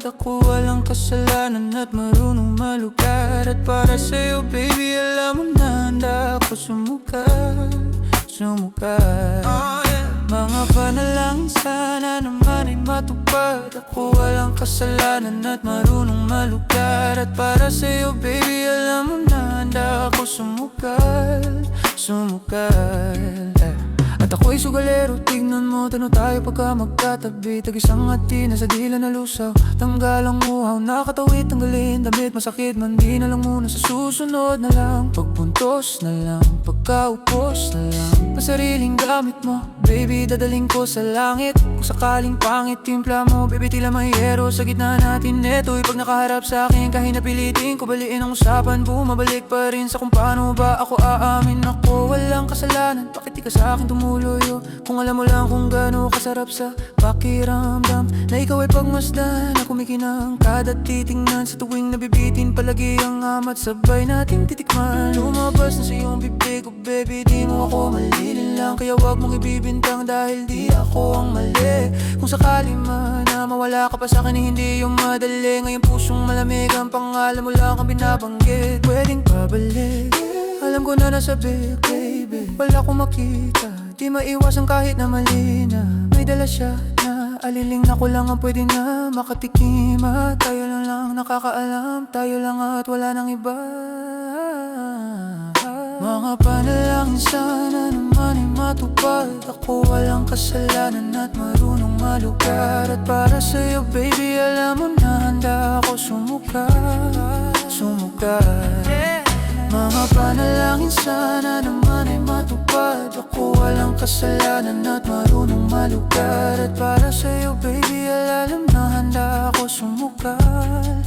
matupad. Ako walang kasalanan at marunong malugar. At para sa'yo baby alam mo na handa ako sumukat. Mga panalangin sana naman ay matupad. Ako walang kasalanan at marunong malugar. At para sa'yo baby alam mo na handa ako sumukat. At ako'y sugalero, tignan mo, tanong tayo pagka magkatabi. Tag-isang hati, nasa dila na lusaw, tanggal ang uhaw, nakatawid, tanggalin damit, masakit man, di na lang muna sa susunod na lang. Pagpuntos na lang, pagkaupos na lang, pasariling gamit mo, baby, dadaling ko sa langit. Kung sakaling pangit, timpla mo, baby, tila may hero sa gitna natin. Ito'y pag nakaharap sa akin, kahit napilitin ko baliin ang usapan, bumabalik pa rin sa kung paano ba ako aamin. Ako walang kasalanan, bakit di ka sa akin tumuloy? Kung alam mo lang kung gaano kasarap sa pakiramdam na ikaw ay pagmasdan, na kumikinang kada titingnan. Sa tuwing nabibitin palagi ang amat, sabay nating titikman. Lumabas na sa iyong bibig ko baby, di mo ako malilin lang. Kaya wag mong ibibintang dahil di ako ang mali. Kung sakali man na mawala ka pa sa'kin, hindi yung madali. Ngayong pusong malamig, ang pangalan mo lang ang binabanggit. Pwedeng pabalik, alam ko na nasabi baby, wala akong makita, di maiwasan kahit na mali na. May dala siya na aliling, ako lang ang pwede na makatikim. At tayo na lang nakakaalam, tayo lang at wala nang iba. Mga panalangin sana naman ay matupad. Ako walang kasalanan at marunong malugar. At para sa'yo baby alam mo na handa ako sumukat. Mga panalangin sana naman ay matupad. Ako walang kasalanan at marunong malugar. At para sa'yo baby alam na handa ako sumukat.